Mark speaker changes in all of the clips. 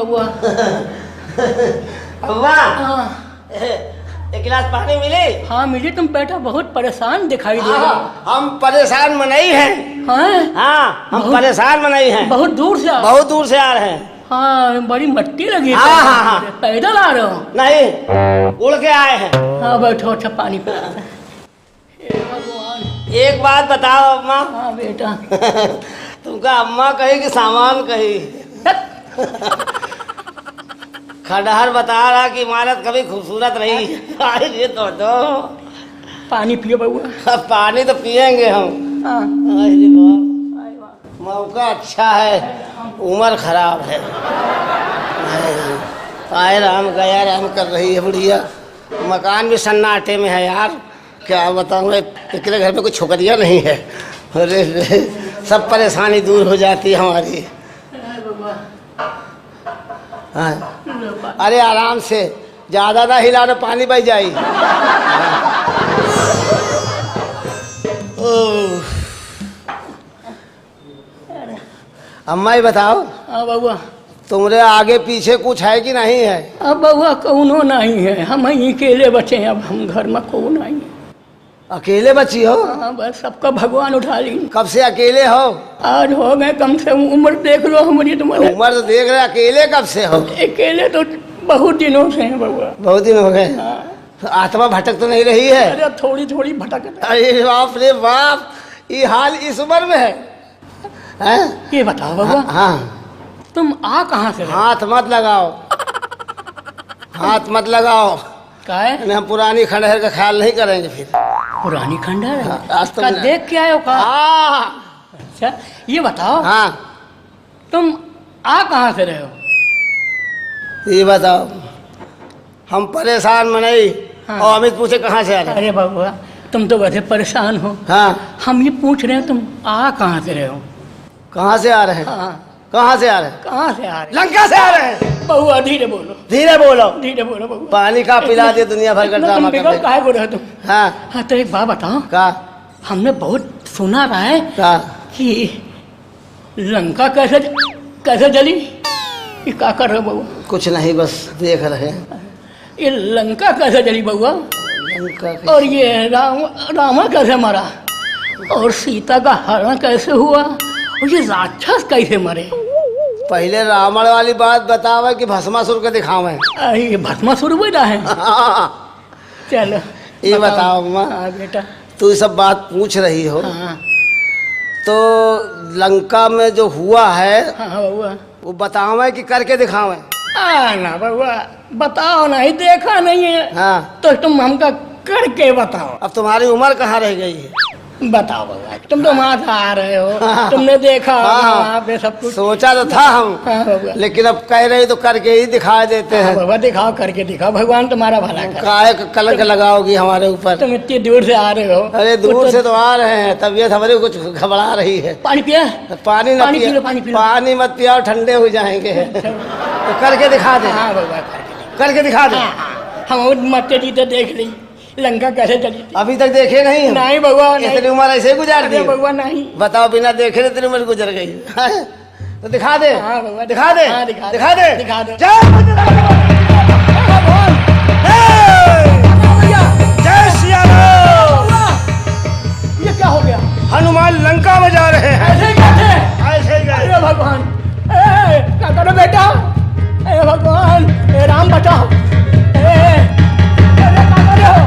Speaker 1: बबुआ।
Speaker 2: अम्मा
Speaker 1: हाँ
Speaker 2: एक गिलास पानी मिली?
Speaker 1: हाँ मिली। तुम बेटा बहुत परेशान दिखाई दे रहे हो।
Speaker 2: हम परेशान मनाई हैं।
Speaker 1: हैं?
Speaker 2: हाँ हम परेशान मनाई हैं।
Speaker 1: बहुत दूर से
Speaker 2: बहुत दूर से आ रहे हैं।
Speaker 1: हाँ बड़ी मट्टी लगी।
Speaker 2: हाँ हाँ हाँ।
Speaker 1: पैदल आ रहे हो?
Speaker 2: नहीं उड़ के आए हैं।
Speaker 1: हाँ बैठो। अच्छा पानी पिलाते हैं। हे भगवान।
Speaker 2: एक बात बताओ अम्मा।
Speaker 1: हाँ बेटा।
Speaker 2: तुमका अम्मा कही कि सामान कही? खंडहर बता रहा कि इमारत कभी खूबसूरत रही। ये तो
Speaker 1: पानी पियो बबुआ।
Speaker 2: अब पानी तो पियेंगे हम।
Speaker 1: हाँ।
Speaker 2: अरे बाप मौका अच्छा है, उम्र खराब है। आए राम गया राम कर रही है बुढ़िया। मकान भी सन्नाटे में है यार, क्या बताऊँ। इकले घर में कोई छोकरियाँ नहीं है। अरे सब परेशानी दूर हो जाती है हमारी। हाँ। अरे आराम से, ज्यादा ना हिला तो पानी बह जाई। अम्मा ही बताओ।
Speaker 1: हाँ बबुआ।
Speaker 2: तुम्हारे आगे पीछे कुछ है कि नहीं है?
Speaker 1: अब बबुआ कौनो नहीं है, हम ही अकेले बचे हैं। अब हम घर में कौन नहीं है।
Speaker 2: अकेले बची हो?
Speaker 1: हाँ बस सबका भगवान उठा ली।
Speaker 2: कब से अकेले हो?
Speaker 1: आज हो गए कम से उम्र देख लो हमारी। तुम्हारे
Speaker 2: उम्र तो देख रहे, अकेले कब से हो?
Speaker 1: अकेले तो बहुत दिनों से हैं बबुआ।
Speaker 2: बहुत दिन हो गए।
Speaker 1: हाँ।
Speaker 2: आत्मा भटक तो नहीं रही है?
Speaker 1: अरे थोड़ी थोड़ी भटक।
Speaker 2: अरे बाप रे बाप, ये हाल इस उम्र में है? हैं?
Speaker 1: ये बताओ बबुआ।
Speaker 2: हाँ।
Speaker 1: तुम आ कहाँ से?
Speaker 2: हाथ मत लगाओ, हाथ मत लगाओ।
Speaker 1: क्या है?
Speaker 2: हम पुरानी खंडहर का ख्याल नहीं करेंगे फिर।
Speaker 1: पुरानी खंडहर है?
Speaker 2: आज तो
Speaker 1: का देख के आए हो का?
Speaker 2: हाँ।
Speaker 1: अच्छा ये बताओ।
Speaker 2: हाँ
Speaker 1: तुम आ कहाँ से रहे हो?
Speaker 2: ये बताओ। हम परेशान मनाई।
Speaker 1: हाँ।
Speaker 2: और अमित पूछे कहाँ से आ रहे?
Speaker 1: अरे बबुआ तुम तो वैसे परेशान हो।
Speaker 2: हाँ।
Speaker 1: हम ये पूछ रहे हैं तुम आ कहाँ से रहे हो?
Speaker 2: कहाँ से आ रहे हैं?
Speaker 1: हाँ
Speaker 2: कहाँ से आ रहे हैं?
Speaker 1: कहाँ से आ रहे?
Speaker 2: लंका से आ रहे हैं।
Speaker 1: बबुआ धीरे बोलो।
Speaker 2: धीरे बोलो।
Speaker 1: धीरे बोलो बबुआ।
Speaker 2: पानी का पिला दे, दुनिया भर का ड्रामा कर दे।
Speaker 1: काहे को रहे तुम?
Speaker 2: हाँ।
Speaker 1: हाँ तो एक बात बताओ।
Speaker 2: का?
Speaker 1: हमने बहुत सुना रहा है
Speaker 2: का?
Speaker 1: कि लंका कैसे कैसे जली। ये क्या कर रहे हो बबुआ?
Speaker 2: कुछ नहीं, बस देख रहे हैं।
Speaker 1: ये लंका कैसे जली बबुआ?
Speaker 2: लंका
Speaker 1: और ये रावण कैसे मरा? और सीता का हरण कैसे हुआ? और ये राक्षस कैसे मरे?
Speaker 2: पहले रावण वाली बात बतावे कि भस्मासुर के दिखावे?
Speaker 1: ये भस्मासुर बोला है। चलो
Speaker 2: ये बताओ अम्मा।
Speaker 1: हाँ बेटा।
Speaker 2: तू सब बात पूछ रही हो।
Speaker 1: हाँ
Speaker 2: तो लंका में जो हुआ है
Speaker 1: हाँ बबुआ।
Speaker 2: वो बतावे कि करके दिखावे?
Speaker 1: ना बबुआ बताओ, नहीं देखा नहीं है।
Speaker 2: हाँ।
Speaker 1: तो तुम हमका करके बताओ।
Speaker 2: अब तुम्हारी उम्र कहाँ रह गई है?
Speaker 1: बताओ बबुआ, तुम तो वहाँ से आ रहे हो। तुमने देखा वहाँ पे सब कुछ।
Speaker 2: सोचा तो था हम।
Speaker 1: हाँ बबुआ।
Speaker 2: लेकिन अब कह रही तो करके ही दिखा देते हैं।
Speaker 1: बबुआ दिखाओ, करके दिखाओ, भगवान तुम्हारा भला करे।
Speaker 2: काहे कलंक लगाओगी हमारे ऊपर?
Speaker 1: तुम इतनी दूर से आ रहे हो।
Speaker 2: अरे दूर से तो आ रहे हैं, तबीयत हमारी कुछ घबरा रही है।
Speaker 1: पानी पिया?
Speaker 2: पानी न
Speaker 1: पानी पी लो,
Speaker 2: पिया,
Speaker 1: पानी पी लो।
Speaker 2: पानी मत पियाओ, ठंडे हो जाएंगे। तो करके दिखा दे।
Speaker 1: हाँ बबुआ
Speaker 2: करके दिखा दे।
Speaker 1: हम मरते जीते देख ली लंका कैसे चली थी।
Speaker 2: अभी तक देखे नहीं?
Speaker 1: नहीं बबुआ नहीं।
Speaker 2: तेरी उम्र ऐसे ही गुजार दी?
Speaker 1: बबुआ नहीं।
Speaker 2: बताओ, बिना देखे ने तेरी उम्र गुजर गई। तो दिखा दे।
Speaker 1: हाँ बबुआ
Speaker 2: दिखा दे।
Speaker 1: हाँ, दिखा
Speaker 2: दिखा दे।
Speaker 1: दिखा दो।
Speaker 2: जय सिया राम।
Speaker 1: ये क्या हो गया?
Speaker 2: हनुमान लंका में जा रहे हैं।
Speaker 1: ऐसे कैसे?
Speaker 2: ऐसे ही गए।
Speaker 1: अरे भगवान, क्या करो बेटा? अरे भगवान, राम बचाओ। अरे क्या कर रहे हो?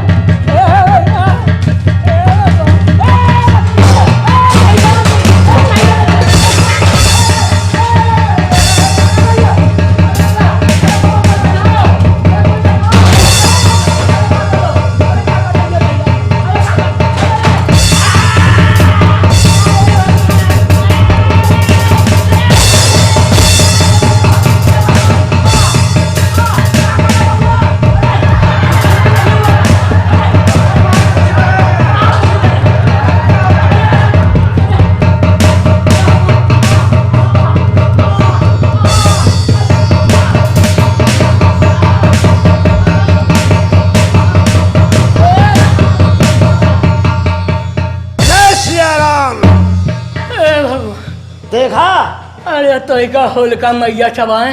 Speaker 2: देखा?
Speaker 1: अरे तो का होल का मैया चबाए।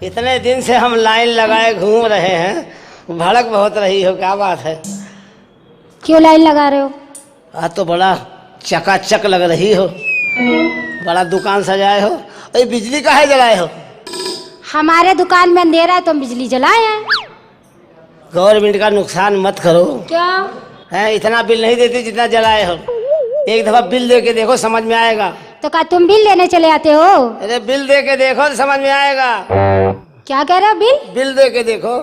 Speaker 2: इतने दिन से हम लाइन लगाए घूम रहे हैं, भड़क बहुत रही हो, क्या बात है?
Speaker 3: क्यों लाइन लगा रहे हो?
Speaker 2: आज तो बड़ा चकाचक लग रही हो, बड़ा दुकान सजाए हो। अरे बिजली काहे जलाए हो?
Speaker 3: हमारे दुकान में अंधेरा है तो हम बिजली जलाए हैं।
Speaker 2: गवर्नमेंट का नुकसान मत करो।
Speaker 3: क्या
Speaker 2: है, इतना बिल नहीं देती जितना जलाए हो। एक दफा बिल दे के देखो, समझ में आएगा।
Speaker 3: तो क्या तुम बिल लेने चले आते हो?
Speaker 2: अरे बिल दे के देखो तो समझ में आएगा।
Speaker 3: क्या कह रहे हो? बिल?
Speaker 2: बिल दे के देखो।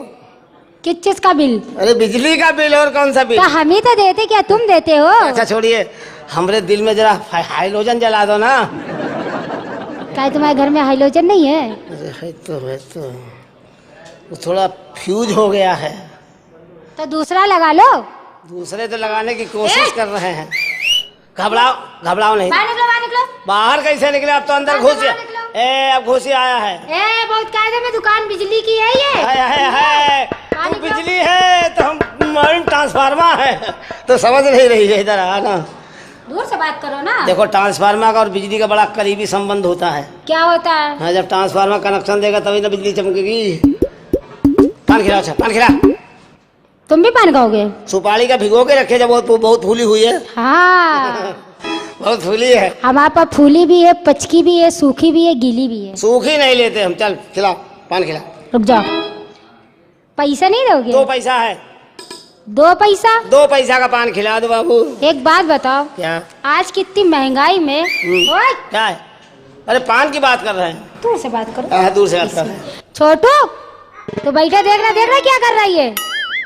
Speaker 3: किस चीज का बिल?
Speaker 2: अरे बिजली का बिल, और कौन सा बिल?
Speaker 3: तो हम ही तो देते, क्या तुम देते हो?
Speaker 2: अच्छा छोड़िए, हमरे दिल में जरा हाइलोजन जला दो ना।
Speaker 3: क्या तुम्हारे घर में हाइलोजन नहीं है?
Speaker 2: अरे है तो वो थोड़ा फ्यूज हो गया है।
Speaker 3: तो दूसरा लगा लो।
Speaker 2: दूसरे तो लगाने की कोशिश कर रहे हैं। घबराओ नहीं।
Speaker 3: बाहर निकलो, बाहर निकलो।
Speaker 2: बाहर कैसे निकले? अब तो अंदर
Speaker 3: बाहर
Speaker 2: घुस
Speaker 3: निकलो।
Speaker 2: अब घुसी आया है।
Speaker 3: बहुत कायदे में दुकान बिजली की है ये।
Speaker 2: है।
Speaker 3: पानी
Speaker 2: तू बिजली है तो हम ट्रांसफार्मर है, तो समझ नहीं रही है। इधर आना,
Speaker 3: दूर से बात करो ना।
Speaker 2: देखो ट्रांसफार्मर का और बिजली का बड़ा करीबी संबंध होता है।
Speaker 3: क्या होता है?
Speaker 2: हाँ, जब ट्रांसफार्मर कनेक्शन देगा तभी ना बिजली चमकेगी। पान खिलाओ, अच्छा पान खिला।
Speaker 3: तुम भी पान खाओगे?
Speaker 2: सुपारी का भिगो के रखे, जब बहुत फूली हुई है।
Speaker 3: हाँ
Speaker 2: बहुत फूली है।
Speaker 3: हमारे पास फूली भी है, पचकी भी है, सूखी भी है, गीली भी है।
Speaker 2: सूखी नहीं लेते हम। चल खिला, पान खिला।
Speaker 3: रुक जाओ, पैसा नहीं दोगे?
Speaker 2: 2 पैसा है।
Speaker 3: 2 पैसा?
Speaker 2: 2 पैसा का पान खिला दो बाबू।
Speaker 3: एक बात बताओ,
Speaker 2: क्या?
Speaker 3: आज कितनी महंगाई में। ओए,
Speaker 2: क्या है? अरे पान की बात कर रहे हैं।
Speaker 3: दूर से बात करो।
Speaker 2: हाँ, दूर से बात कर रहे हैं।
Speaker 3: छोटू तो बैठा, देखना क्या कर रही है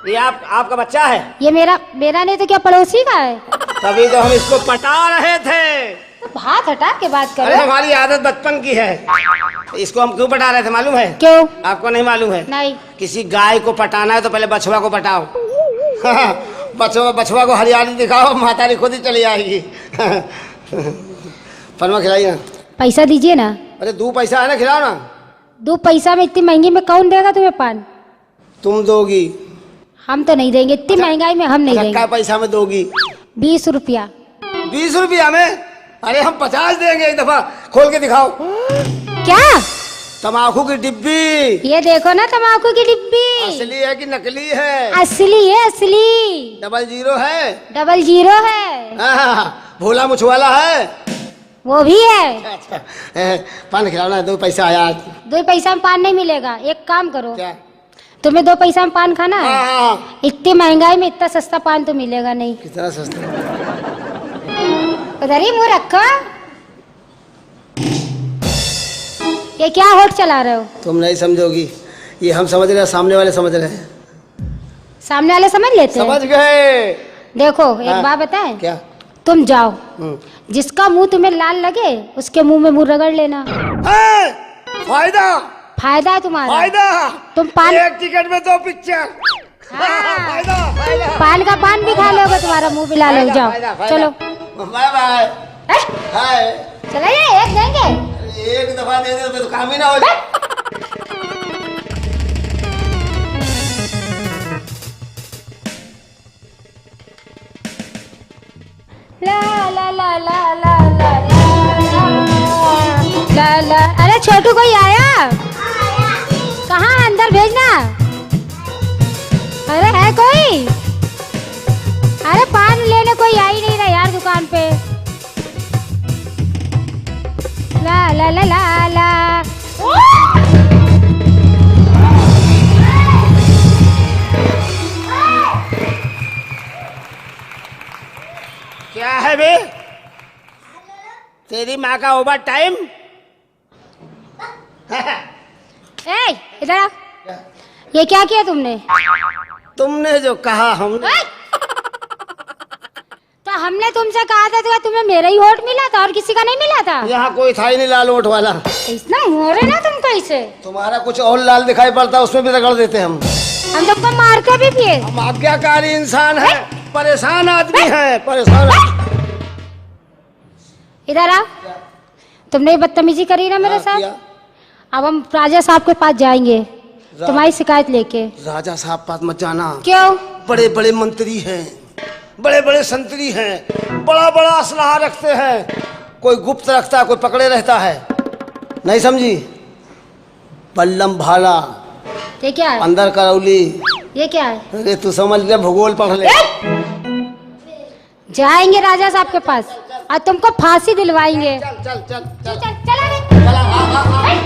Speaker 2: ये आपका बच्चा है?
Speaker 3: ये मेरा नहीं तो क्या पड़ोसी का है?
Speaker 2: तभी तो हम इसको पटा रहे थे।
Speaker 3: तो हाथ हटा के बात
Speaker 2: अरे
Speaker 3: करो।
Speaker 2: हमारी आदत बचपन की है। इसको हम क्यों पटा रहे थे मालूम है?
Speaker 3: क्यों?
Speaker 2: आपको नहीं मालूम है?
Speaker 3: नहीं।
Speaker 2: किसी गाय को पटाना है तो पहले बछवा को पटाओ। बछवा को हरियाली दिखाओ, मातारी खुद ही चली आएगी। परमा खिलाइए ना।
Speaker 3: पैसा दीजिए ना।
Speaker 2: अरे 2 पैसा है ना, खिलाओ ना।
Speaker 3: 2 पैसा में इतनी महंगी में कौन देगा तुम्हें पान?
Speaker 2: तुम दोगी?
Speaker 3: हम तो नहीं देंगे, इतनी महंगाई में हम नहीं देंगे।
Speaker 2: क्या पैसा में दोगी?
Speaker 3: 20 रुपया।
Speaker 2: 20 रुपया में? अरे हम 50 देंगे। एक दफा खोल के दिखाओ।
Speaker 3: क्या?
Speaker 2: तम्बाकू की डिब्बी।
Speaker 3: ये देखो ना, तम्बाकू की डिब्बी।
Speaker 2: असली है कि नकली है?
Speaker 3: असली है, असली।
Speaker 2: 00 है?
Speaker 3: 00 है।
Speaker 2: हाँ, भोला मुछवाला है?
Speaker 3: वो भी है।
Speaker 2: अच्छा, पान खिलाना है। 2 पैसा आया।
Speaker 3: 2 पैसा में पान नहीं मिलेगा। एक काम करो,
Speaker 2: क्या?
Speaker 3: तुम्हें 2 पैसा में पान खाना है?
Speaker 2: हाँ।
Speaker 3: इतनी महंगाई में इतना सस्ता पान तो मिलेगा नहीं।
Speaker 2: कितना सस्ता?
Speaker 3: उधर ही मुंह रखो। ये क्या होठ चला रहे हो?
Speaker 2: तुम नहीं समझोगी, ये हम समझ रहे हैं, सामने वाले समझ रहे हैं।
Speaker 3: सामने वाले समझ लेते हैं।
Speaker 2: समझ गए।
Speaker 3: देखो एक
Speaker 2: हाँ।
Speaker 3: बात बताएं,
Speaker 2: क्या?
Speaker 3: तुम जाओ, जिसका मुंह तुम्हें लाल लगे उसके मुंह में मुंह रगड़ लेना।
Speaker 2: फायदा
Speaker 3: है तुम्हारा।
Speaker 2: फायदा।
Speaker 3: तुम पान,
Speaker 2: 1 टिकट में 2 पिक्चर।
Speaker 3: हाँ।
Speaker 2: फायदा।
Speaker 3: पान का पान भी खा लोगे, तुम्हारा मुंह भी लाल हो। जाओ चलो।
Speaker 2: Bye bye. हाय।
Speaker 3: चला जाए, एक देंगे।
Speaker 2: एक दफा दे दे तो काम ही ना हो जाए।
Speaker 3: ला ला ला ला ला ला ला ला। अरे छोटू कोई आया? कहाँ? अंदर भेजना। अरे है कोई? अरे पान लेने कोई आ ही नहीं रहा यार दुकान पे। ला ला ला ला ला।
Speaker 2: क्या है बे? तेरी माँ का ओवर टाइम।
Speaker 3: ए इधर आ। ये क्या किया तुमने?
Speaker 2: तुमने जो कहा हमने।
Speaker 3: तो हमने तुमसे कहा था तो तुम्हें मेरा ही होठ मिला था और किसी का नहीं मिला था?
Speaker 2: यहाँ कोई था ही नहीं लाल ओठ वाला।
Speaker 3: इतना मोरे ना तुम कैसे?
Speaker 2: तुम्हारा कुछ और लाल दिखाई पड़ता, उसमें भी रगड़ देते हम
Speaker 3: तुमको मारते भी फिर।
Speaker 2: हम आज्ञाकारी इंसान है, परेशान आदमी है, परेशान।
Speaker 3: इधर आ। तुमने ये बदतमीजी करी ना मेरे साथ। अब हम राजा साहब के पास जाएंगे तुम्हारी शिकायत लेके।
Speaker 2: राजा साहब पास मत जाना।
Speaker 3: क्यों?
Speaker 2: बड़े बड़े मंत्री हैं, बड़े बड़े संतरी हैं, बड़ा बड़ा असलहा रखते हैं। कोई गुप्त रखता है, कोई पकड़े रहता है। नहीं समझी? बल्लम भाला,
Speaker 3: ये क्या है?
Speaker 2: अंदर करौली।
Speaker 3: ये क्या है?
Speaker 2: अरे तू समझ ले, भूगोल पढ़ ले।
Speaker 3: जाएंगे राजा साहब के पास और तुमको फांसी दिलवाएंगे।
Speaker 2: चल चल चल चल
Speaker 3: चल चला रे।
Speaker 2: चला, आ।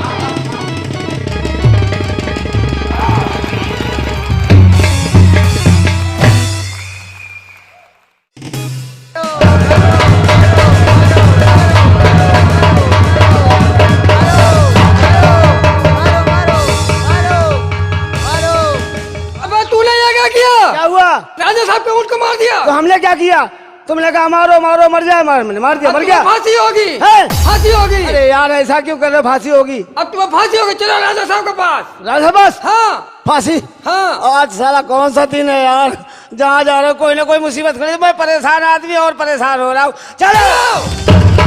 Speaker 2: क्या हुआ?
Speaker 4: राजा साहब के ऊँट को मार दिया।
Speaker 2: तो हमने क्या किया? तुमने कहा मारो मारो मर जाए, मैंने मार दिया, मर गया।
Speaker 4: फांसी होगी,
Speaker 2: है?
Speaker 4: फांसी होगी।
Speaker 2: अरे यार ऐसा क्यों कर रहे हो? फांसी होगी।
Speaker 4: अब तुम्हें फांसी होगी। चलो राजा साहब के पास।
Speaker 2: राजा बस
Speaker 4: हाँ
Speaker 2: फांसी।
Speaker 4: हाँ।
Speaker 2: आज साला कौन सा दिन है यार, जहाँ जा रहे हो कोई ना कोई मुसीबत खड़ी। मैं परेशान आदमी और परेशान हो रहा हूँ। चलो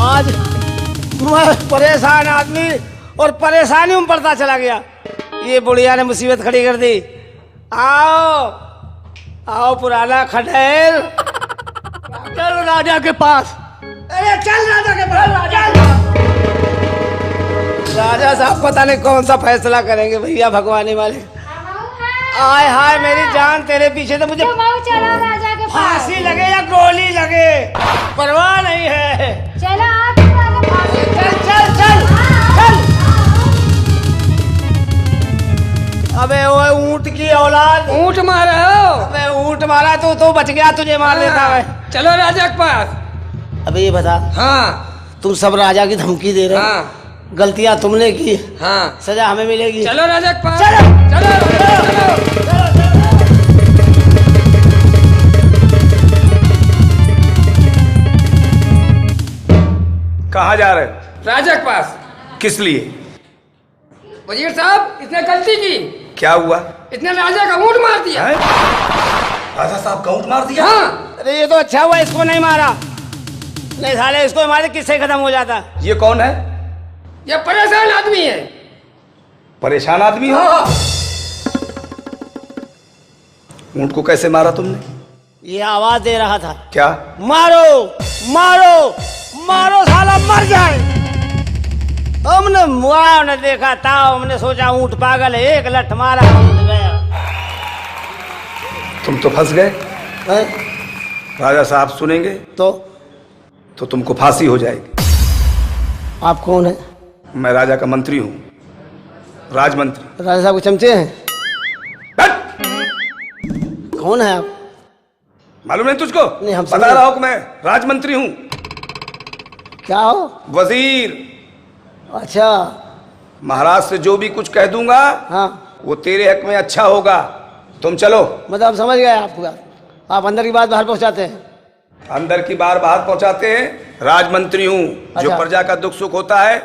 Speaker 2: आज मैं परेशान आदमी और परेशानी में पड़ता चला गया। ये बुढ़िया ने मुसीबत खड़ी कर दी। आओ आओ पुराना खटेर,
Speaker 1: चलो राजा के पास।
Speaker 2: अरे चल राजा के पास। चल। राजा साहब पता नहीं कौन सा फैसला करेंगे भैया, भगवानी वाले। आय हाय मेरी जान, तेरे पीछे तो मुझे
Speaker 3: चलो राजा के पास।
Speaker 2: फांसी लगे या गोली लगे परवाह नहीं है।
Speaker 3: चलो आप राजा के पास।
Speaker 2: चल चल चल चल। अबे वो ऊंट की औलाद,
Speaker 4: ऊँट मारे हो।
Speaker 2: अबे ऊंट मारा तो बच गया, तुझे मार देता है।
Speaker 4: चलो राजा के पास।
Speaker 2: अबे ये बता,
Speaker 4: हाँ
Speaker 2: तुम सब राजा की धमकी दे रहे हो।
Speaker 4: हाँ
Speaker 2: गलतियां तुमने की,
Speaker 4: हाँ।
Speaker 2: सजा हमें मिलेगी।
Speaker 4: चलो राजा के पास।
Speaker 2: चलो
Speaker 4: चलो।
Speaker 5: कहाँ जा रहे हो?
Speaker 4: राजा के पास।
Speaker 5: किस लिए?
Speaker 4: वजीर साहब इसने गलती की।
Speaker 5: क्या हुआ?
Speaker 4: इसने राजा का ऊँट मार दिया।
Speaker 5: हैं? राजा साहब का ऊँट मार दिया?
Speaker 4: हाँ।
Speaker 2: अरे ये तो अच्छा हुआ इसको नहीं मारा, नहीं साले इसको मारे किससे खत्म हो जाता।
Speaker 5: ये कौन है?
Speaker 4: ये परेशान आदमी है।
Speaker 5: परेशान आदमी हो?
Speaker 4: हाँ।
Speaker 5: ऊँट को कैसे मारा तुमने?
Speaker 2: ये आवाज दे रहा था,
Speaker 5: क्या?
Speaker 2: मारो मारो मारो साला मर जाए। हमने मुआ ने देखा था, हमने सोचा ऊँट पागल है, एक लठ मारा ऊँट गया।
Speaker 5: तुम तो फंस गए।
Speaker 2: हैं?
Speaker 5: राजा साहब सुनेंगे
Speaker 2: तो
Speaker 5: तुमको फांसी हो जाएगी।
Speaker 2: आप कौन है?
Speaker 5: मैं राजा का मंत्री हूँ, राजमंत्री।
Speaker 2: राजा साहब के चमचे हैं? कौन है आप?
Speaker 5: मालूम नहीं तुझको?
Speaker 2: नहीं, हम
Speaker 5: बता
Speaker 2: समझे।
Speaker 5: रहा हूँ कि मैं राजमंत्री हूँ,
Speaker 2: क्या हो?
Speaker 5: वजीर।
Speaker 2: अच्छा
Speaker 5: महाराज से जो भी कुछ कह दूंगा
Speaker 2: हाँ,
Speaker 5: वो तेरे हक में अच्छा होगा। तुम चलो।
Speaker 2: मतलब आप समझ गए। आपको बात, आप अंदर की बात बाहर पहुंचाते हैं।
Speaker 5: अंदर की बार बाहर पहुंचाते हैं। राजमंत्री हूँ, जो
Speaker 2: अच्छा।
Speaker 5: प्रजा का दुख सुख होता है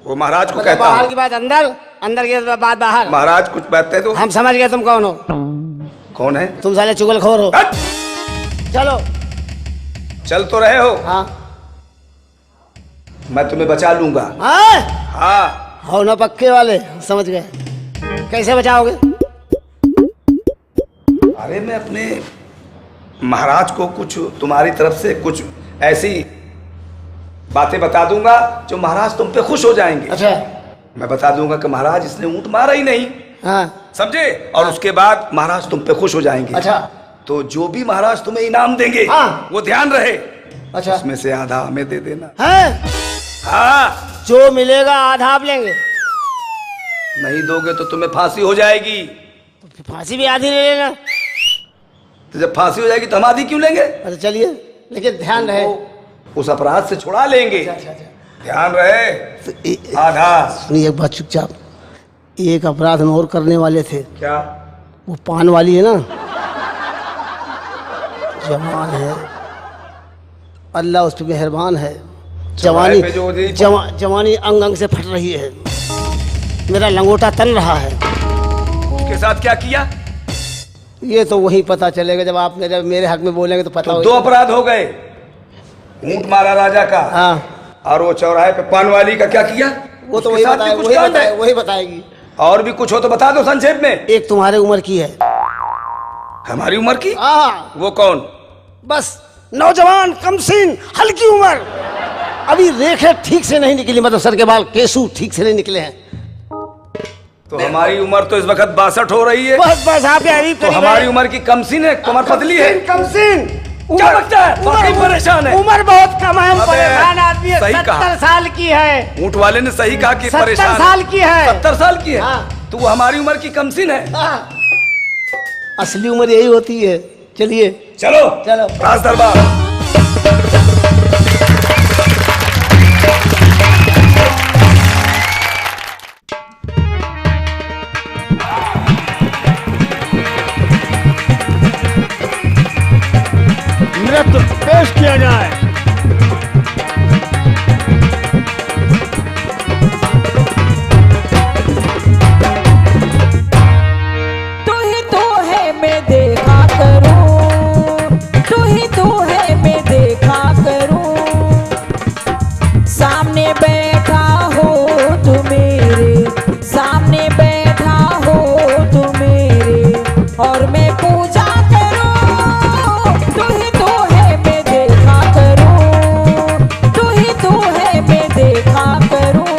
Speaker 5: वो महाराज को
Speaker 2: मतलब
Speaker 5: कहता
Speaker 2: बाहर
Speaker 5: हूँ।
Speaker 2: की बात अंदर, अंदर की बात बाहर।
Speaker 5: महाराज कुछ बात है तो
Speaker 2: हम समझ गए तुम कौन हो।
Speaker 5: कौन है?
Speaker 2: तुम साले चुगलखोर हो।
Speaker 5: हट!
Speaker 2: चलो।
Speaker 5: चल तो रहे हो,
Speaker 2: हाँ
Speaker 5: मैं तुम्हें बचा लूंगा।
Speaker 2: हाँ
Speaker 5: हाँ,
Speaker 2: हो ना पक्के वाले, समझ गए। कैसे बचाओगे?
Speaker 5: अरे मैं अपने महाराज को कुछ तुम्हारी तरफ से कुछ ऐसी बातें बता दूंगा जो महाराज तुम पे खुश हो जाएंगे।
Speaker 2: अच्छा
Speaker 5: मैं बता दूंगा कि महाराज इसने ऊँट मारा ही नहीं,
Speaker 2: हाँ
Speaker 5: समझे? और उसके बाद महाराज तुम पे खुश हो जाएंगे।
Speaker 2: अच्छा
Speaker 5: तो जो भी महाराज तुम्हें इनाम देंगे
Speaker 2: हाँ।
Speaker 5: वो ध्यान रहे,
Speaker 2: अच्छा
Speaker 5: उसमें से आधा हमें दे देना।
Speaker 2: है।
Speaker 5: हाँ,
Speaker 2: जो मिलेगा आधा आप लेंगे।
Speaker 5: नहीं दोगे तो तुम्हें फांसी हो जाएगी।
Speaker 2: तो फांसी भी आधी ले लेना।
Speaker 5: तो जब फांसी हो जाएगी तो हम आधी क्यों लेंगे?
Speaker 2: अच्छा चलिए, लेकिन ध्यान रहे।
Speaker 5: उस अपराध से छुड़ा लेंगे।
Speaker 2: अच्छा।
Speaker 5: ध्यान रहे,
Speaker 2: तो
Speaker 5: आधा।
Speaker 2: सुनिए एक बात चुपचाप, एक अपराध हम और करने वाले थे।
Speaker 5: क्या?
Speaker 2: वो पान वाली है ना, जवान है, अल्लाह उस पर मेहरबान है। जवानी
Speaker 5: पे जो जी-
Speaker 2: जवानी अंग अंग से फट रही है, मेरा लंगोटा तन रहा है।
Speaker 5: उसके साथ क्या किया?
Speaker 2: ये तो वही पता चलेगा जब आप मेरे हक में बोलेंगे तो पता
Speaker 5: तो
Speaker 2: होगा।
Speaker 5: दो अपराध हो गए, ऊँट मारा राजा का,
Speaker 2: हाँ
Speaker 5: और वो चौराहे पे पान वाली का क्या किया?
Speaker 2: वो तो
Speaker 5: उसके साथ भी कुछ कांड है।
Speaker 2: वही बताएगी।
Speaker 5: और भी कुछ हो तो बता दो संक्षेप में।
Speaker 2: एक तुम्हारे उम्र की है।
Speaker 5: हमारी उम्र की?
Speaker 2: हाँ
Speaker 5: वो कौन?
Speaker 2: बस नौजवान, कमसीन, हल्की उम्र, अभी रेखे ठीक से नहीं निकली, मतलब सर के बाल केसू ठीक से नहीं निकले हैं।
Speaker 5: तो हमारी उम्र तो इस वक्त 62 हो रही है।
Speaker 2: बस आप अभी
Speaker 5: तो हमारी उम्र की कमसीन है, कमर पतली है।
Speaker 2: कमसीन
Speaker 5: क्या लगता है? बाकी परेशान है।
Speaker 2: उम्र बहुत कम है, हम
Speaker 5: अबे,
Speaker 2: परेशान आदमी है।
Speaker 5: सही कहा।
Speaker 2: 70 साल की है।
Speaker 5: ऊंट वाले ने सही कहा कि
Speaker 2: 70
Speaker 5: परेशान
Speaker 2: साल की है।
Speaker 5: 70 साल की है।
Speaker 2: हाँ।
Speaker 5: तो वो हमारी उम्र की कमसीन है।
Speaker 2: असली उम्र यही होती है। चलिए
Speaker 5: चलो
Speaker 2: चलो।
Speaker 5: राज दरबार।
Speaker 1: नृत्य पेश किया जाए।
Speaker 6: तू ही तू है मैं देखा करूं, तू ही तू है मैं देखा करूं, सामने बैठा हो तू मेरे, सामने बैठा हो तू मेरे, और मैं पूजा करूं। तू ही तू है मैं देखा करूं, तू ही तू है मैं देखा करूं।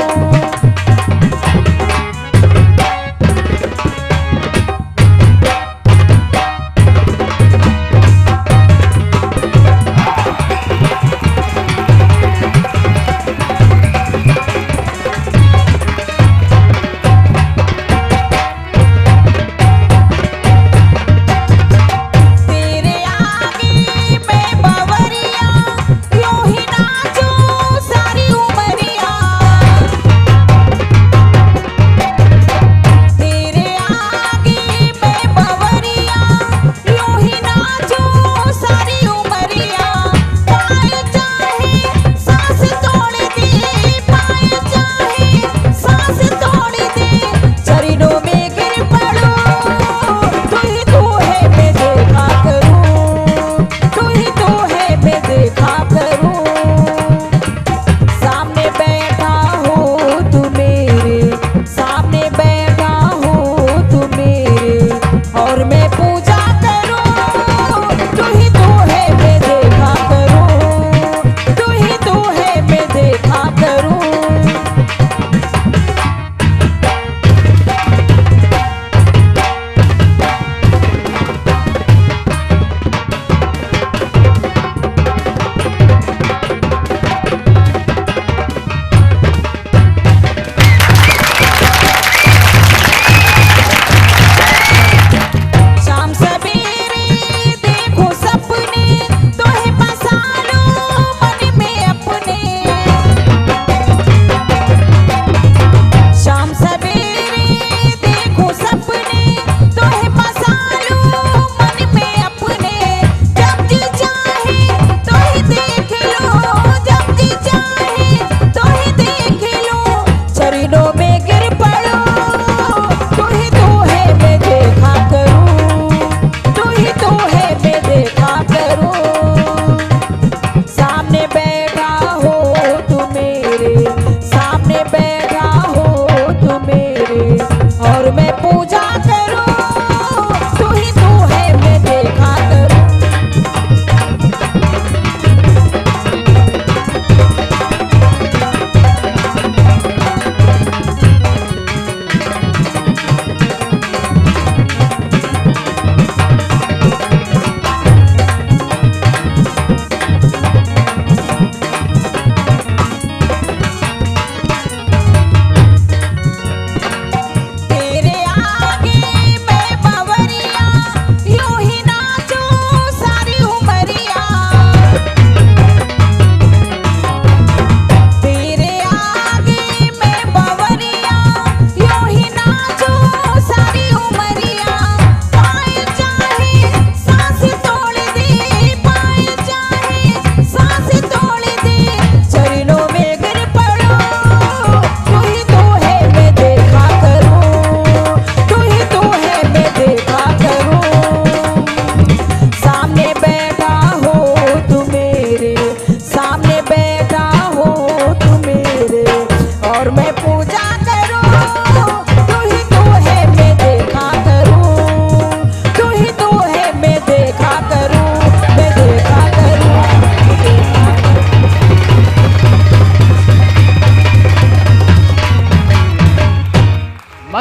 Speaker 6: तेरे आगे मैं बवरिया, यूं ही नाचूं सारी उमरिया।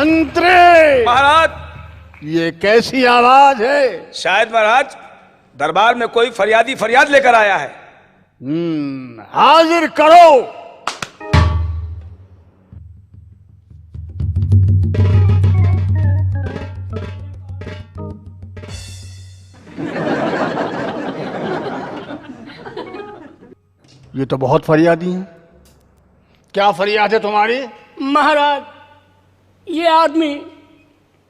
Speaker 7: मंत्री
Speaker 5: महाराज
Speaker 7: ये कैसी आवाज है?
Speaker 5: शायद महाराज दरबार में कोई फरियादी फरियाद लेकर आया है।
Speaker 7: हाजिर करो। ये तो बहुत फरियादी हैं। क्या फरियाद है तुम्हारी?
Speaker 1: महाराज, ये आदमी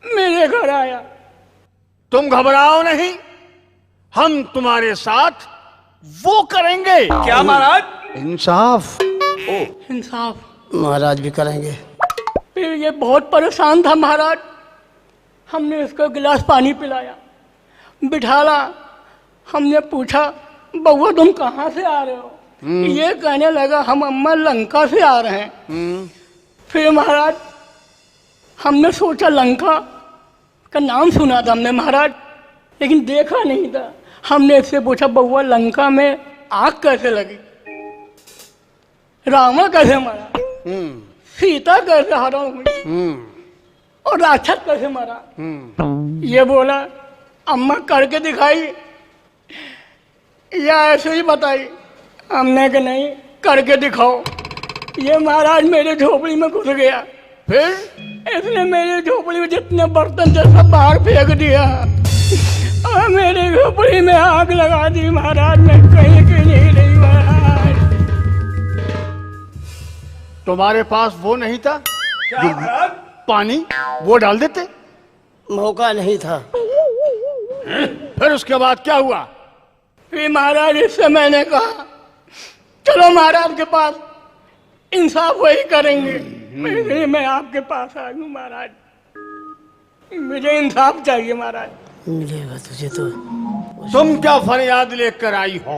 Speaker 1: मेरे घर आया।
Speaker 7: तुम घबराओ नहीं, हम तुम्हारे साथ वो करेंगे।
Speaker 5: क्या महाराज?
Speaker 7: इंसाफ।
Speaker 1: इंसाफ
Speaker 2: महाराज भी करेंगे।
Speaker 1: फिर ये बहुत परेशान था महाराज। हमने इसको गिलास पानी पिलाया, बिठाला। हमने पूछा, बउआ तुम कहाँ से आ रहे हो? ये कहने लगा, हम अम्मा लंका से आ रहे हैं। फिर महाराज हमने सोचा, लंका का नाम सुना था हमने महाराज, लेकिन देखा नहीं था। हमने इससे पूछा, बउआ लंका में आग कैसे लगी? रावण कैसे मरा? सीता कैसे हरण हुई? और राक्षस कैसे मरा? ये बोला, अम्मा करके दिखाई या ऐसे ही बताई? हमने कहा नहीं, करके दिखाओ। ये महाराज मेरे झोपड़ी में घुस गया।
Speaker 7: फिर
Speaker 1: इसने मेरे झोपड़ी में जितने बर्तन थे सब बाहर फेंक दिया और मेरे झोपड़ी में आग लगा दी महाराज। मैं कहीं की नहीं रही महाराज।
Speaker 7: तुम्हारे पास वो नहीं था?
Speaker 5: क्या महाराज?
Speaker 7: पानी वो डाल देते।
Speaker 2: मौका नहीं था।
Speaker 7: फिर उसके बाद क्या हुआ?
Speaker 1: फिर महाराज इससे मैंने कहा, चलो महाराज के पास, इंसाफ वही करेंगे। इसलिए मैं आपके पास आ गई महाराज। मुझे इंसाफ चाहिए महाराज।
Speaker 2: मिलेगा तुझे तो।
Speaker 7: तुम क्या फरियाद लेकर आई हो?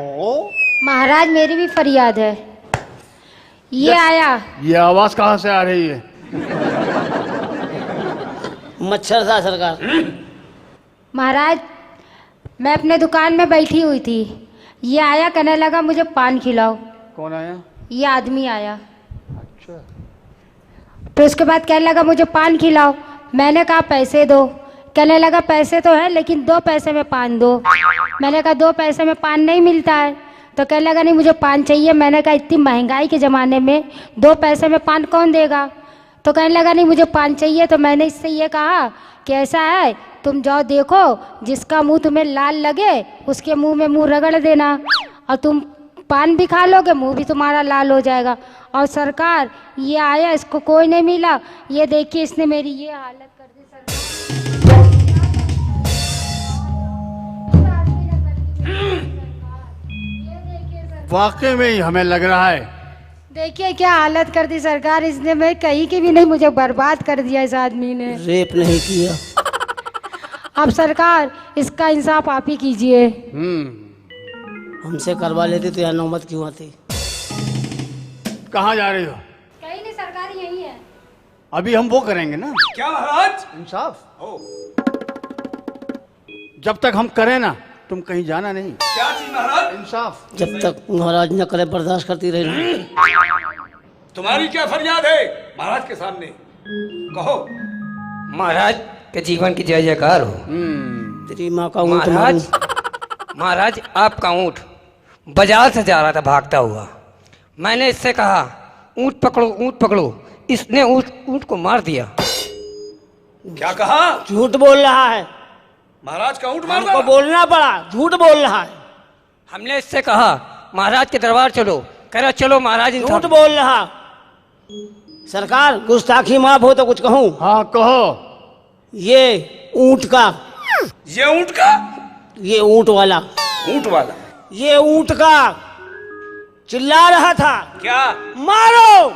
Speaker 3: महाराज मेरी भी फरियाद है। ये आया।
Speaker 7: ये आवाज कहाँ से आ रही है?
Speaker 2: मच्छर था सरकार।
Speaker 3: महाराज मैं अपने दुकान में बैठी हुई थी, ये आया, कहने लगा मुझे पान खिलाओ।
Speaker 7: कौन आया?
Speaker 3: ये आदमी आया। अच्छा। तो उसके बाद कहने लगा मुझे पान खिलाओ। मैंने कहा पैसे दो। कहने लगा पैसे तो है लेकिन 2 पैसे में पान दो। मैंने कहा 2 पैसे में पान नहीं मिलता है। तो कहने लगा नहीं मुझे पान चाहिए। मैंने कहा इतनी महंगाई के ज़माने में 2 पैसे में पान कौन देगा? तो कहने लगा नहीं मुझे पान चाहिए। तो मैंने इससे ये कहा कि ऐसा है, तुम जाओ देखो, जिसका मुंह तुम्हें लाल लगे उसके मुंह में मुंह रगड़ देना और तुम पान भी खा लोगे, मुंह भी तुम्हारा लाल हो जाएगा। और सरकार ये आया, इसको कोई नहीं मिला। ये देखिए इसने मेरी ये हालत कर दी सरकार।
Speaker 7: वाकई में ही हमें लग रहा है।
Speaker 3: देखिए क्या हालत कर दी सरकार, इसने मैं कहीं की भी नहीं, मुझे बर्बाद कर दिया इस आदमी ने।
Speaker 2: रेप नहीं किया।
Speaker 3: अब सरकार इसका इंसाफ आप ही कीजिए।
Speaker 2: हमसे करवा लेते तो यहाँ नौबत क्यों आती?
Speaker 7: कहाँ जा रही हो?
Speaker 3: कहीं नहीं सरकार, यही है।
Speaker 7: अभी हम वो करेंगे ना,
Speaker 5: क्या महाराज?
Speaker 7: इंसाफ। जब तक हम करें ना, तुम कहीं जाना नहीं।
Speaker 5: क्या चीज महाराज?
Speaker 7: इंसाफ।
Speaker 2: जब तक महाराज न करे बर्दाश्त करती रही।
Speaker 5: तुम्हारी क्या फरियाद है महाराज के सामने? कहो।
Speaker 4: महाराज के जीवन की जय जयकार हो।
Speaker 2: तेरी माँ का ऊँट
Speaker 4: महाराज, महाराज आपका ऊँट बाजार से जा रहा था भागता हुआ। मैंने इससे कहा ऊँट पकड़ो, ऊँट पकड़ो। इसने ऊँट को मार दिया।
Speaker 5: क्या कहा?
Speaker 2: झूठ बोल रहा है।
Speaker 5: महाराज का ऊँट मार
Speaker 2: हमको
Speaker 5: डाला?
Speaker 2: बोलना पड़ा, झूठ बोल रहा है।
Speaker 4: हमने इससे कहा महाराज के दरबार चलो, कह रहा चलो महाराज।
Speaker 2: झूठ बोल रहा। सरकार गुस्ताखी माफ हो तो कुछ कहूँ?
Speaker 7: हाँ कहो।
Speaker 2: ये ऊँट का,
Speaker 5: ये ऊँट का?
Speaker 2: ये ऊँट वाला,
Speaker 5: ऊँट वाला
Speaker 2: ये ऊँट का चिल्ला रहा था,
Speaker 5: क्या?
Speaker 2: मारो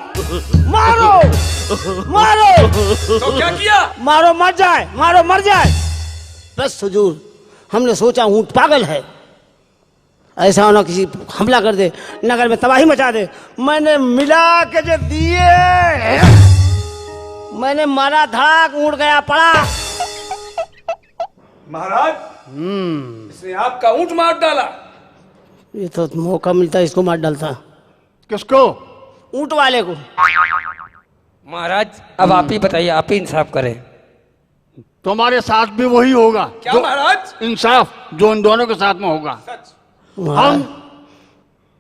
Speaker 2: मारो मारो।
Speaker 5: तो क्या किया?
Speaker 2: मारो मर जाए, मारो मर जाए। बस हुजूर, हमने सोचा ऊँट पागल है, ऐसा होना किसी हमला कर दे, नगर में तबाही मचा दे। मैंने मिला के जो दिए, मैंने मारा, धड़ाक ऊँट गया पड़ा।
Speaker 5: महाराज इसने आपका ऊँट मार डाला।
Speaker 2: ये तो मौका मिलता इसको मार डालता।
Speaker 7: किसको?
Speaker 2: ऊँट वाले को।
Speaker 4: महाराज अब आप ही बताइए, आप ही इंसाफ करें।
Speaker 7: तुम्हारे साथ भी वही होगा।
Speaker 5: क्या महाराज?
Speaker 7: इंसाफ जो उन दोनों के साथ में होगा। हम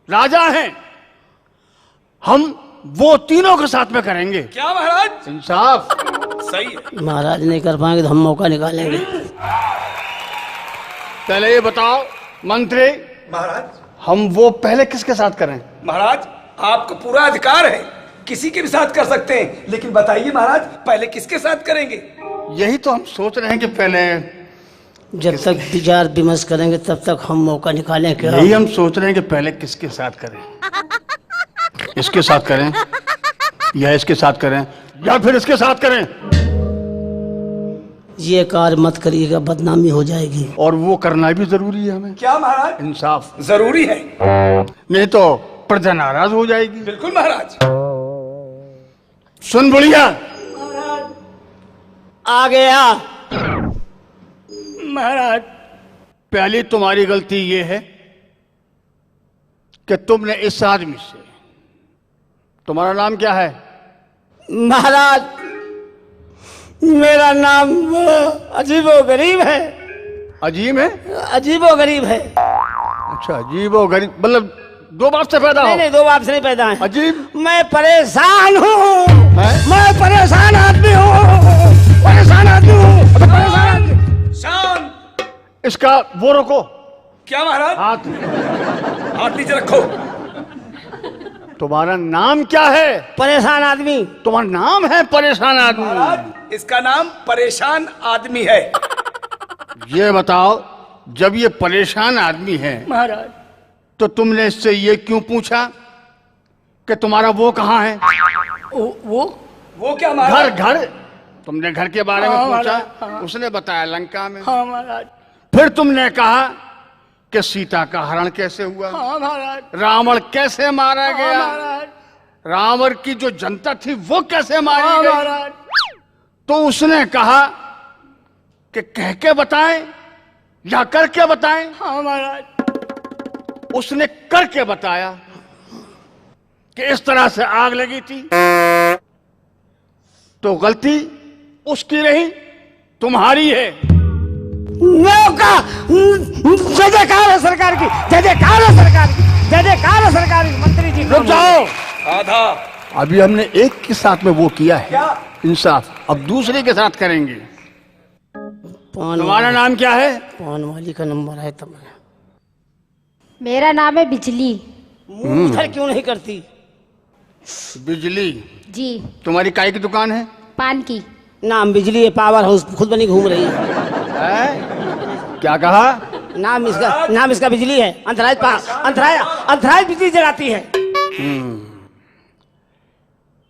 Speaker 7: राजा हैं, हम वो तीनों के साथ में करेंगे।
Speaker 5: क्या महाराज?
Speaker 7: इंसाफ।
Speaker 5: सही है
Speaker 2: महाराज नहीं कर पाएंगे तो हम मौका निकालेंगे।
Speaker 7: पहले ये बताओ मंत्री,
Speaker 5: महाराज।
Speaker 7: हम वो पहले किसके साथ करें?
Speaker 5: महाराज आपको पूरा अधिकार है, किसी के भी साथ कर सकते हैं, लेकिन बताइए महाराज पहले किसके साथ करेंगे?
Speaker 7: यही तो हम सोच रहे हैं कि पहले,
Speaker 2: जब तक विचार विमर्श करेंगे तब तक हम मौका निकालें। क्या
Speaker 7: यही हम सोच रहे हैं कि पहले किसके साथ करें। इसके साथ करें या इसके साथ करें या फिर इसके साथ करें?
Speaker 2: ये कार्य मत करिएगा, बदनामी हो जाएगी।
Speaker 7: और वो करना भी जरूरी है हमें।
Speaker 5: क्या महाराज?
Speaker 7: इंसाफ
Speaker 5: जरूरी है,
Speaker 7: नहीं तो प्रजा नाराज हो जाएगी।
Speaker 5: बिल्कुल महाराज।
Speaker 7: सुन बुढ़िया,
Speaker 2: आ गया।
Speaker 1: महाराज
Speaker 7: पहली तुम्हारी गलती ये है कि तुमने इस आदमी से, तुम्हारा नाम क्या है?
Speaker 2: महाराज मेरा नाम अजीबो गरीब है।
Speaker 7: अजीब है?
Speaker 2: अजीबो गरीब है।
Speaker 7: अच्छा, अजीब और गरीब मतलब दो बाप से पैदा हो?
Speaker 2: नहीं, दो बाप से नहीं पैदा है।
Speaker 7: अजीब।
Speaker 2: मैं परेशान हूँ,
Speaker 7: मैं?
Speaker 2: मैं परेशान आदमी हूँ, परेशान आदमी हूँ, परेशान आदमी।
Speaker 5: शांत।
Speaker 7: इसका वो रोको।
Speaker 5: क्या महाराज?
Speaker 7: हाथ
Speaker 5: नीचे रखो।
Speaker 7: तुम्हारा नाम क्या है?
Speaker 2: परेशान आदमी।
Speaker 7: तुम्हारा नाम है परेशान आदमी?
Speaker 5: महाराज इसका नाम परेशान आदमी है।
Speaker 7: ये बताओ, जब ये परेशान आदमी है
Speaker 1: महाराज
Speaker 7: तो तुमने इससे ये क्यों पूछा कि तुम्हारा वो कहाँ है?
Speaker 5: वो क्या महाराज?
Speaker 7: घर तुमने घर के बारे में
Speaker 1: हाँ,
Speaker 7: पूछा,
Speaker 1: हाँ।
Speaker 7: उसने बताया लंका में।
Speaker 1: हाँ महाराज।
Speaker 7: फिर तुमने कहा कि सीता का हरण कैसे हुआ,
Speaker 1: हाँ महाराज।
Speaker 7: रावण कैसे मारा
Speaker 1: हाँ
Speaker 7: गया,
Speaker 1: महाराज।
Speaker 7: रावण की जो जनता थी वो कैसे मारी
Speaker 1: हाँ
Speaker 7: गई।
Speaker 1: महाराज।
Speaker 7: तो उसने कहा कि कह के बताएं या करके बताएं।
Speaker 1: हाँ महाराज।
Speaker 7: उसने करके बताया कि इस तरह से आग लगी थी। तो गलती उसकी रही, तुम्हारी है।
Speaker 2: मौका जय जयकार है सरकार की, जय जयकार है सरकार की, जय जयकार है सरकार की। मंत्री जी
Speaker 7: रुक जाओ।
Speaker 5: आधा।
Speaker 7: अभी हमने एक के साथ में वो किया है,
Speaker 5: क्या?
Speaker 7: इंसाफ। अब दूसरे के साथ करेंगे। तुम्हारा नाम क्या है?
Speaker 2: पान वाली का नंबर है तुम्हारा।
Speaker 3: मेरा नाम है बिजली।
Speaker 2: मुंह उधर क्यों नहीं करती?
Speaker 7: बिजली।
Speaker 3: जी।
Speaker 7: तुम्हारी काय की दुकान है?
Speaker 3: पान की।
Speaker 2: नाम बिजली है, पावर हाउस खुद बनी घूम रही है।
Speaker 7: क्या कहा?
Speaker 2: नाम इसका बिजली है। अंतराय बिजली जलाती है।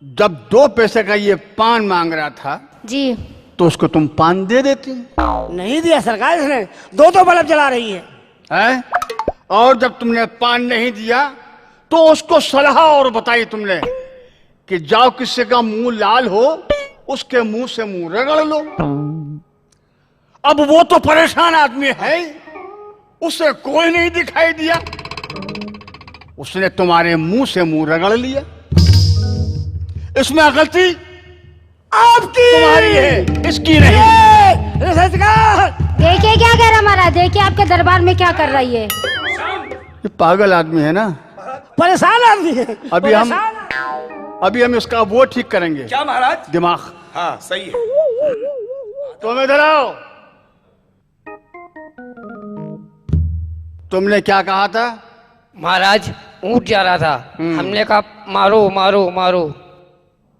Speaker 7: जब 2 पैसे का ये पान मांग रहा था
Speaker 3: जी।
Speaker 7: तो उसको तुम पान दे देती?
Speaker 2: नहीं दिया सरकार, इसने दो बल्ब जला रही है।
Speaker 7: और जब तुमने पान नहीं दिया तो उसको सलाह और बताई तुमने कि जाओ किसी का मुंह लाल हो उसके मुंह से मुंह रगड़ लो। अब वो तो परेशान आदमी है, उसे कोई नहीं दिखाई दिया, उसने तुम्हारे मुंह से मुंह रगड़ लिया। इसमें गलती आपकी, तुम्हारी है, इसकी नहीं।
Speaker 3: देखिए क्या कह रहा महाराज, देखिए आपके दरबार में क्या कर रही है।
Speaker 7: ये पागल आदमी है ना,
Speaker 2: परेशान आदमी है।
Speaker 7: अभी हम इसका वो ठीक करेंगे।
Speaker 5: क्या महाराज?
Speaker 7: दिमाग।
Speaker 5: हाँ सही है।
Speaker 7: तुम इधर आओ। तुमने क्या कहा था?
Speaker 4: महाराज ऊँट जा रहा था, हमने कहा मारो मारो मारो।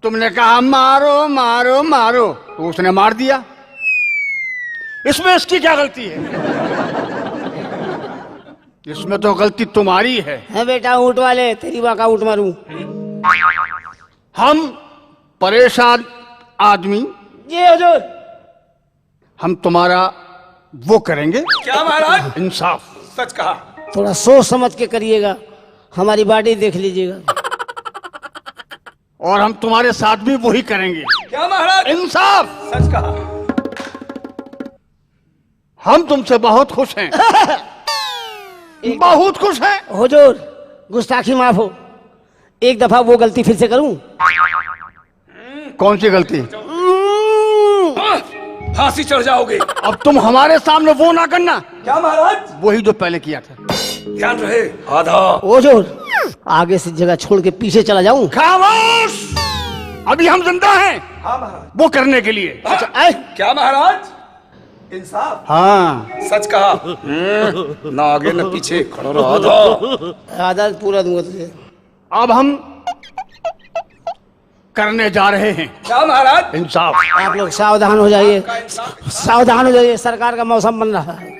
Speaker 7: तुमने कहा मारो मारो मारो, तो उसने मार दिया। इसमें इसकी क्या गलती है? इसमें तो गलती तुम्हारी है।
Speaker 2: बेटा ऊँट वाले, तेरी माँ का ऊँट मारूं।
Speaker 7: हम परेशान आदमी,
Speaker 2: जी हुजूर।
Speaker 7: हम तुम्हारा वो करेंगे।
Speaker 5: क्या महाराज?
Speaker 7: इंसाफ।
Speaker 5: सच कहा।
Speaker 2: थोड़ा सोच समझ के करिएगा, हमारी बॉडी देख लीजिएगा।
Speaker 7: और हम तुम्हारे साथ भी वही करेंगे।
Speaker 5: क्या महाराज?
Speaker 7: इंसाफ।
Speaker 5: सच कहा।
Speaker 7: हम तुमसे बहुत खुश हैं। बहुत खुश हैं।
Speaker 2: हुजूर गुस्ताखी माफ हो, एक दफा वो गलती फिर से करूं?
Speaker 7: कौन सी गलती?
Speaker 5: फांसी चढ़ जाओगे।
Speaker 7: अब तुम हमारे सामने वो ना करना।
Speaker 5: क्या महाराज?
Speaker 7: वही जो पहले किया था।
Speaker 5: ध्यान रहे। आधा।
Speaker 2: ओ जो आगे से जगह छोड़ के पीछे चला जाऊं?
Speaker 7: खामोश! अभी हम जिंदा हैं।
Speaker 5: हाँ महाराज।
Speaker 7: वो करने के लिए।
Speaker 2: अच्छा,
Speaker 5: क्या महाराज? इंसाफ।
Speaker 7: हाँ,
Speaker 5: सच कहा। ना आगे न पीछे, खड़ा रहो। आधा।
Speaker 2: आधा पूरा दूंगा तुझे।
Speaker 7: अब हम करने जा रहे हैं
Speaker 5: क्या महाराज?
Speaker 7: इंसाफ।
Speaker 2: आप लोग सावधान हो जाइए, सावधान हो जाइए, सरकार का मौसम बन रहा है।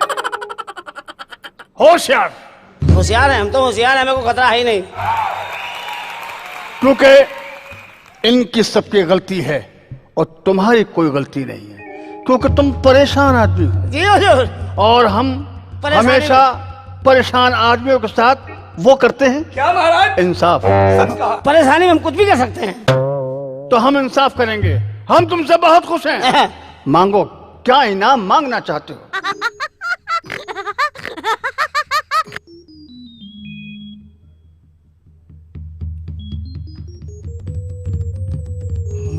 Speaker 7: होशियार,
Speaker 2: होशियार है, हम तो होशियार है, हमें को खतरा है ही नहीं।
Speaker 7: क्योंकि इनकी सबकी गलती है और तुम्हारी कोई गलती नहीं है, क्योंकि तुम परेशान आदमी हो।
Speaker 2: जी हुजूर।
Speaker 7: और हम
Speaker 2: परेशानी
Speaker 7: हमेशा परेशान आदमियों के साथ वो करते हैं
Speaker 5: क्या महाराज?
Speaker 7: इंसाफ।
Speaker 5: सच कहा।
Speaker 2: परेशानी में हम कुछ भी कर सकते हैं।
Speaker 7: तो हम इंसाफ करेंगे। हम तुमसे बहुत खुश हैं। मांगो, क्या इनाम मांगना चाहते हो?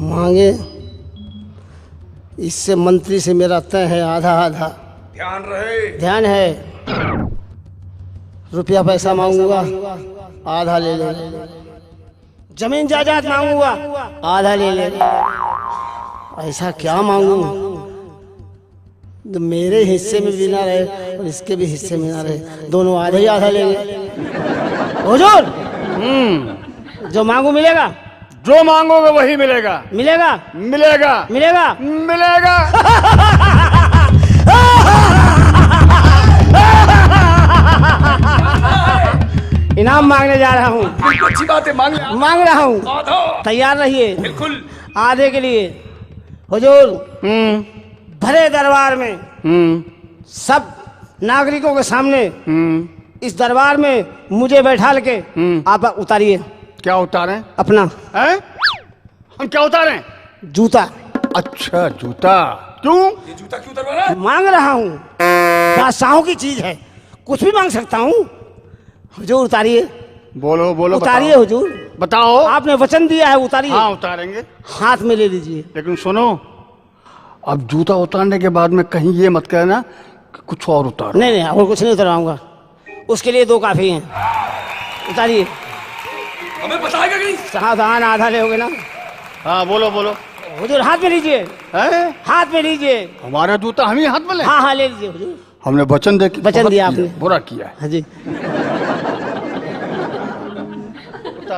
Speaker 2: मांगे, इससे मंत्री से मेरा तय है आधा आधा।
Speaker 5: ध्यान रहे।
Speaker 2: ध्यान है। रुपया पैसा मांगूंगा, आधा ले ले। जमीन जायदाद मांगूंगा, आधा ले ले। ऐसा क्या मांगू तो मेरे हिस्से में भी ना रहे और इसके भी हिस्से में ना रहे, दोनों आधा ही आधा लेंगे। हुजूर, जो मांगू मिलेगा?
Speaker 7: जो मांगोगे वही मिलेगा।
Speaker 2: मिलेगा?
Speaker 7: मिलेगा।
Speaker 2: मिलेगा?
Speaker 7: मिलेगा।
Speaker 2: इनाम मांगने जा रहा हूँ।
Speaker 5: अच्छी बात है, मांग ले।
Speaker 2: मांग रहा हूँ,
Speaker 5: आधा।
Speaker 2: तैयार रहिए।
Speaker 5: बिल्कुल।
Speaker 2: आधे के लिए। हुजूर, भरे दरबार में सब नागरिकों के सामने इस दरबार में मुझे बैठा के आप उतारिए।
Speaker 7: क्या उतारें?
Speaker 2: अपना
Speaker 7: हैं? हम क्या उतारें?
Speaker 2: जूता।
Speaker 7: अच्छा, जूता। क्यों?
Speaker 5: ये जूता क्यों उतरवा रहा है?
Speaker 2: मांग रहा हूँ, बादशाहों की चीज है, कुछ भी मांग सकता हूँ। हुजूर उतारिए।
Speaker 7: बोलो बोलो।
Speaker 2: उतारिए हुजूर।
Speaker 7: बताओ।
Speaker 2: आपने वचन दिया है, उतारिए।
Speaker 7: हाँ, उतारेंगे।
Speaker 2: हाथ में ले लीजिए।
Speaker 7: लेकिन सुनो, अब जूता उतारने के बाद में कहीं ये मत कहना कि कुछ और उतारो।
Speaker 2: नहीं नहीं, और कुछ नहीं उतरवाऊंगा, उसके लिए 2 काफी हैं। उतारिए।
Speaker 5: हमें बताएगा कि नहीं?
Speaker 2: सावधान, आधा ले होगे ना।
Speaker 7: हाँ, बोलो बोलो।
Speaker 2: हुजूर हाथ में लीजिए।
Speaker 7: हैं?
Speaker 2: हाथ में लीजिए।
Speaker 7: हमारा जूता हम ही हाथ में ले?
Speaker 2: हाँ हाँ, ले लीजिए हुजूर।
Speaker 7: हमने वचन दे के
Speaker 2: वचन
Speaker 7: बहुत
Speaker 2: दिया
Speaker 7: किया,
Speaker 2: आपने।
Speaker 7: बुरा किया है।
Speaker 2: हाँ जी।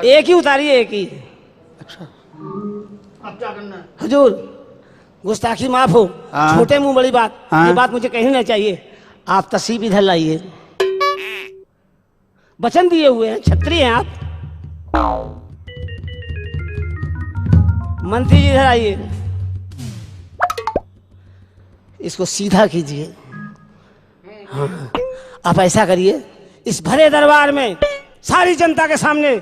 Speaker 2: एक ही उतारिए, एक ही।
Speaker 7: अच्छा, अब क्या करना है?
Speaker 2: हुजूर, गुस्ताखी माफ हो,
Speaker 7: हाँ।
Speaker 2: छोटे मुंह बड़ी बात,
Speaker 7: हाँ।
Speaker 2: ये बात मुझे कहनी नहीं चाहिए। आप तस्वीर इधर लाइए। वचन दिए हुए हैं, छत्री हैं आप। मंत्री जी इधर आइए। इसको सीधा कीजिए। हाँ, आप ऐसा करिए, इस भरे दरबार में सारी जनता के सामने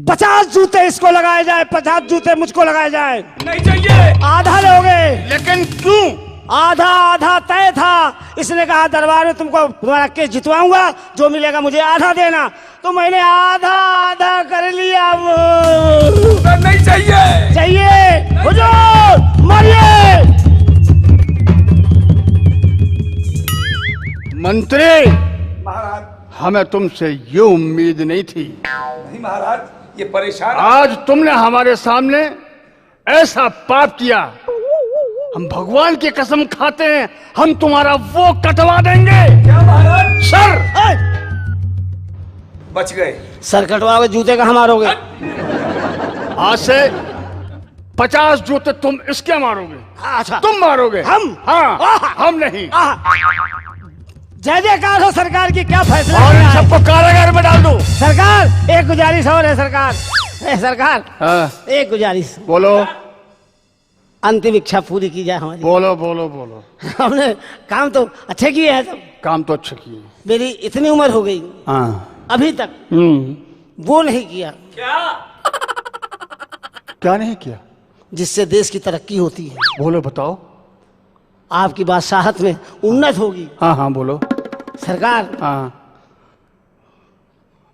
Speaker 2: 50 जूते इसको लगाए जाए, 50 जूते मुझको लगाए जाए।
Speaker 5: नहीं चाहिए।
Speaker 2: आधा लोगे।
Speaker 7: लेकिन क्यों?
Speaker 2: आधा आधा तय था। इसने कहा दरबार में तुमको तुम्हारा केस जितवाऊंगा, जो मिलेगा मुझे आधा देना, तो मैंने आधा आधा कर लिया।
Speaker 5: नहीं चाहिए।
Speaker 2: चाहिए। हुजूर मारिए।
Speaker 7: मंत्री,
Speaker 5: महाराज।
Speaker 7: हमें तुमसे ये उम्मीद नहीं थी।
Speaker 5: नहीं महाराज, ये परेशान।
Speaker 7: आज तुमने हमारे सामने ऐसा पाप किया, हम भगवान की कसम खाते हैं, हम तुम्हारा वो कटवा देंगे।
Speaker 5: क्या महाराज?
Speaker 7: सर।
Speaker 5: बच गए।
Speaker 2: सर कटवाओगे, जूते कहाँ मारोगे?
Speaker 7: आज से 50 जूते तुम इसके मारोगे।
Speaker 2: अच्छा,
Speaker 7: तुम मारोगे।
Speaker 2: हम?
Speaker 7: हाँ, हम नहीं।
Speaker 2: जय जयकार हो सरकार की। क्या फैसला
Speaker 7: और इन
Speaker 2: किया है?
Speaker 7: सबको कारागार में डाल दो।
Speaker 2: सरकार, एक गुजारिश और है सरकार। सरकार,
Speaker 7: हाँ,
Speaker 2: एक गुजारिश,
Speaker 7: बोलो
Speaker 2: अंतिम इच्छा पूरी की जाए हमारी।
Speaker 7: बोलो बोलो बोलो।
Speaker 2: हमने काम तो अच्छे किए हैं, तो
Speaker 7: काम तो अच्छा किए।
Speaker 2: मेरी इतनी उम्र हो गई,
Speaker 7: हाँ।
Speaker 2: अभी तक वो नहीं किया
Speaker 7: क्या नहीं किया
Speaker 2: जिससे देश की तरक्की होती है,
Speaker 7: बोलो, बताओ।
Speaker 2: आपकी बादशाहत में उन्नत होगी।
Speaker 7: हाँ हाँ, बोलो।
Speaker 2: सरकार,
Speaker 7: हाँ,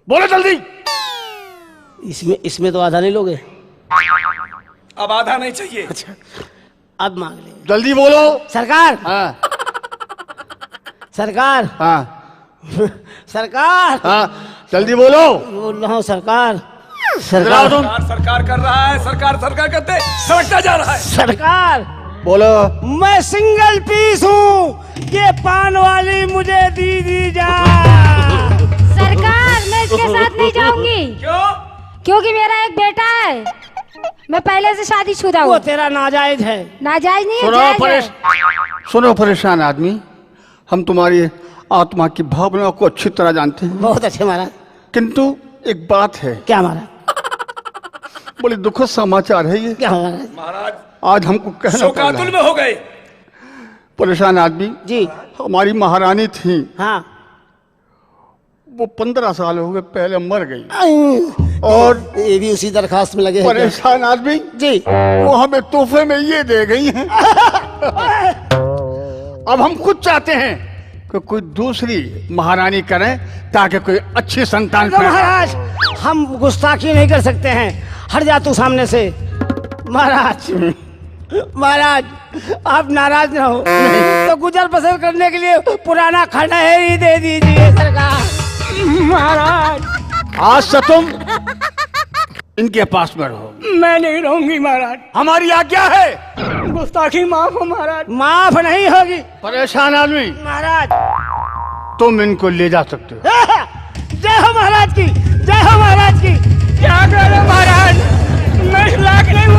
Speaker 7: बोलो जल्दी।
Speaker 2: इसमें इसमें तो आधा नहीं लोगे।
Speaker 5: अब आधा नहीं चाहिए।
Speaker 2: अच्छा अब मांग ले।
Speaker 7: जल्दी बोलो।
Speaker 2: सरकार,
Speaker 7: हाँ
Speaker 2: सरकार,
Speaker 7: हाँ
Speaker 2: सरकार,
Speaker 7: हाँ जल्दी बोलो।
Speaker 2: बोल रहा हूँ सरकार,
Speaker 7: जलाओ तुम।
Speaker 5: सरकार कर रहा है, सरकार सरकार करते समझता जा रहा है।
Speaker 2: सरकार
Speaker 7: बोलो।
Speaker 2: मैं सिंगल पीस हूँ, ये पान वाली मुझे दी जा।
Speaker 3: सरकार मैं इसके साथ नहीं जाऊंगी।
Speaker 5: क्यों?
Speaker 3: क्योंकि मेरा एक बेटा है, मैं पहले से शादीशुदा
Speaker 2: वो
Speaker 3: हूँ।
Speaker 2: तेरा नाजायज है।
Speaker 3: नाजायज नहीं है,
Speaker 7: सुनो
Speaker 3: जायज है।
Speaker 7: सुनो परेशान आदमी, हम तुम्हारी आत्मा की भावनाओं को अच्छी तरह जानते हैं,
Speaker 2: बहुत अच्छे महाराज।
Speaker 7: किंतु एक बात है।
Speaker 2: क्या महाराज?
Speaker 7: बड़ी दुखद समाचार है ये।
Speaker 2: क्या महाराज?
Speaker 5: महाराज
Speaker 7: आज हमको कहना पड़ रहा
Speaker 5: शोकातुल
Speaker 7: है।
Speaker 5: में हो गए।
Speaker 7: परेशान आदमी
Speaker 2: जी
Speaker 7: हमारी महारानी थी,
Speaker 2: हाँ।
Speaker 7: वो 15 साल हो गए पहले मर गई। और
Speaker 2: ये भी उसी दरखास्त में लगे हैं क्या?
Speaker 7: परेशान आदमी
Speaker 2: जी
Speaker 7: वो हमें तोहफे में ये दे गई हैं। अब हम खुद चाहते हैं कि कोई दूसरी महारानी करें ताकि कोई अच्छी संतान
Speaker 2: तो
Speaker 7: पैदा हो।
Speaker 2: महाराज हम गुस्ताखी नहीं कर सकते हैं, हट जा तू सामने से। महाराज महाराज आप नाराज ना हो तो गुजर बसर करने के लिए पुराना खंडहर ही दे दीजिए सरकार।
Speaker 1: महाराज
Speaker 7: आज से तुम इनके पास में रहो।
Speaker 1: मैं नहीं रहूंगी महाराज,
Speaker 7: हमारी आज्ञा है।
Speaker 1: गुस्ताखी माफ हो महाराज।
Speaker 2: माफ नहीं होगी
Speaker 7: परेशान आदमी
Speaker 2: महाराज।
Speaker 7: तुम इनको ले जा सकते हो।
Speaker 2: जय हो महाराज की, जय हो महाराज की।
Speaker 1: क्या करें महाराज, मैं इस लायक नहीं हूँ